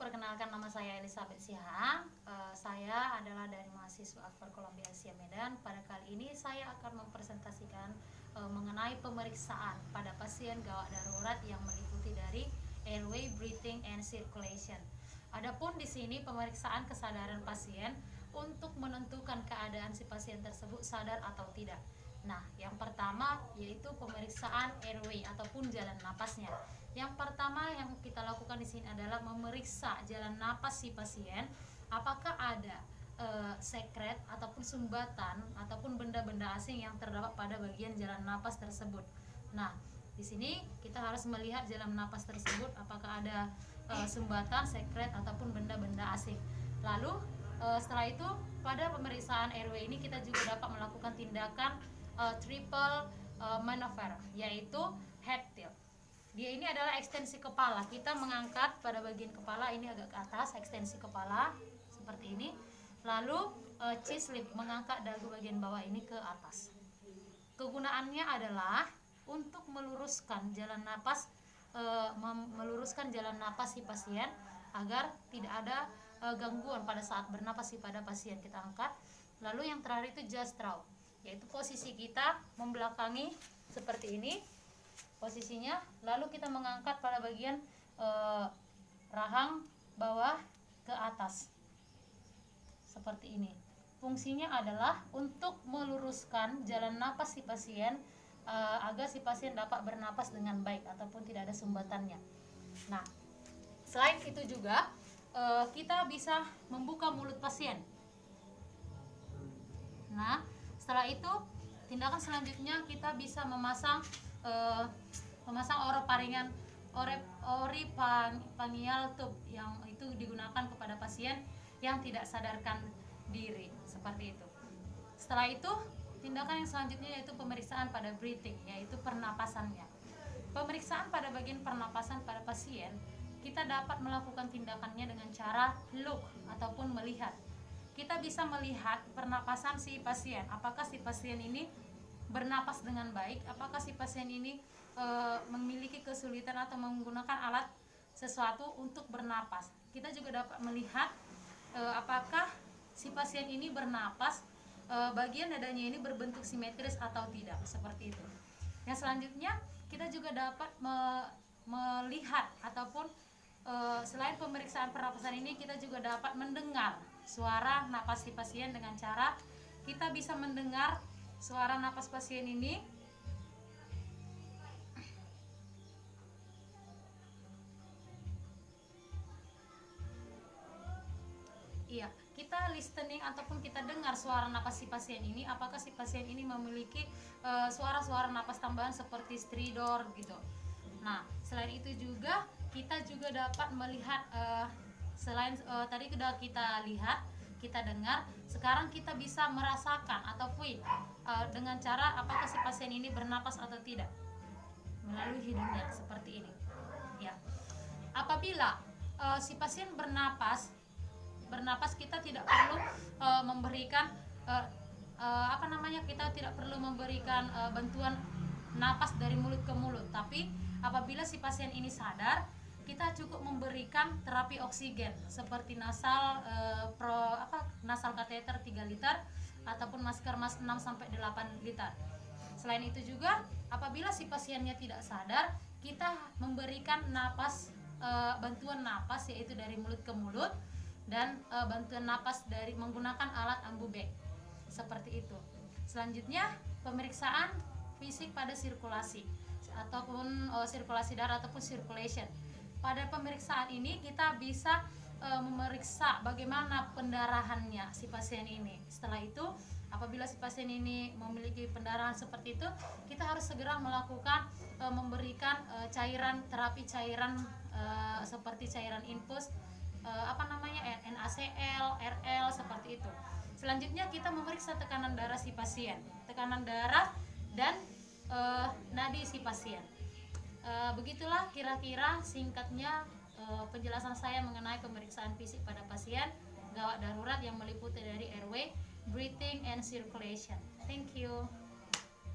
perkenalkan nama saya Elizabeth Sihaan. Saya adalah dari mahasiswa Akbar Columbia Asia Medan. Pada kali ini saya akan mempresentasikan mengenai pemeriksaan pada pasien gawat darurat yang meliputi dari airway, breathing, and circulation. Adapun di sini pemeriksaan kesadaran pasien untuk menentukan keadaan si pasien tersebut sadar atau tidak. Nah, yang pertama yaitu pemeriksaan airway ataupun jalan napasnya. Yang pertama yang kita lakukan di sini adalah memeriksa jalan napas si pasien, apakah ada sekret ataupun sumbatan ataupun benda-benda asing yang terdapat pada bagian jalan napas tersebut. Nah, di sini kita harus melihat jalan napas tersebut apakah ada sumbatan, sekret ataupun benda-benda asing. Lalu setelah itu pada pemeriksaan airway ini kita juga dapat melakukan tindakan triple maneuver, yaitu head tilt. Dia ini adalah ekstensi kepala. Kita mengangkat pada bagian kepala ini agak ke atas, ekstensi kepala seperti ini. Lalu chest lift, mengangkat dagu bagian bawah ini ke atas. Kegunaannya adalah untuk meluruskan jalan napas, si pasien agar tidak ada gangguan pada saat bernapas pada pasien. Kita angkat. Lalu yang terakhir itu just draw, yaitu posisi kita membelakangi seperti ini posisinya, lalu kita mengangkat pada bagian rahang bawah ke atas seperti ini. Fungsinya adalah untuk meluruskan jalan napas si pasien agar si pasien dapat bernapas dengan baik ataupun tidak ada sumbatannya. Nah, selain itu juga kita bisa membuka mulut pasien. Nah, setelah itu tindakan selanjutnya kita bisa memasang orofaringeal tube yang itu digunakan kepada pasien yang tidak sadarkan diri seperti itu. Setelah itu tindakan yang selanjutnya yaitu pemeriksaan pada breathing, yaitu pernapasannya. Pemeriksaan pada bagian pernapasan pada pasien kita dapat melakukan tindakannya dengan cara look ataupun melihat. Kita bisa melihat pernapasan si pasien, apakah si pasien ini bernapas dengan baik, apakah si pasien ini memiliki kesulitan atau menggunakan alat sesuatu untuk bernapas. Kita juga dapat melihat apakah si pasien ini bernapas bagian dadanya ini berbentuk simetris atau tidak, seperti itu. Yang selanjutnya kita juga dapat melihat ataupun selain pemeriksaan pernapasan ini kita juga dapat mendengar suara napas si pasien dengan cara kita bisa mendengar suara napas pasien ini kita listening ataupun kita dengar suara napas si pasien ini, apakah si pasien ini memiliki suara-suara napas tambahan seperti stridor gitu. Nah, selain itu juga kita juga dapat melihat selain tadi sudah kita lihat, kita dengar, sekarang kita bisa merasakan atau feel dengan cara apakah si pasien ini bernapas atau tidak melalui hidungnya seperti ini. Ya, apabila si pasien bernapas kita tidak perlu memberikan kita tidak perlu memberikan bantuan napas dari mulut ke mulut, tapi apabila si pasien ini sadar kita cukup memberikan terapi oksigen seperti nasal kateter 3 liter ataupun masker 6 sampai 8 liter. Selain itu juga apabila si pasiennya tidak sadar, kita memberikan bantuan napas yaitu dari mulut ke mulut dan bantuan napas dari menggunakan alat ambubek seperti itu. Selanjutnya pemeriksaan fisik pada sirkulasi ataupun sirkulasi darah ataupun circulation. Pada pemeriksaan ini kita bisa memeriksa bagaimana pendarahannya si pasien ini. Setelah itu apabila si pasien ini memiliki pendarahan seperti itu, kita harus segera melakukan memberikan terapi cairan seperti cairan infus NaCl, RL seperti itu. Selanjutnya kita memeriksa tekanan darah si pasien, tekanan darah dan nadi si pasien. Begitulah kira-kira singkatnya penjelasan saya mengenai pemeriksaan fisik pada pasien gawat darurat yang meliputi dari airway, breathing, and circulation. Thank you.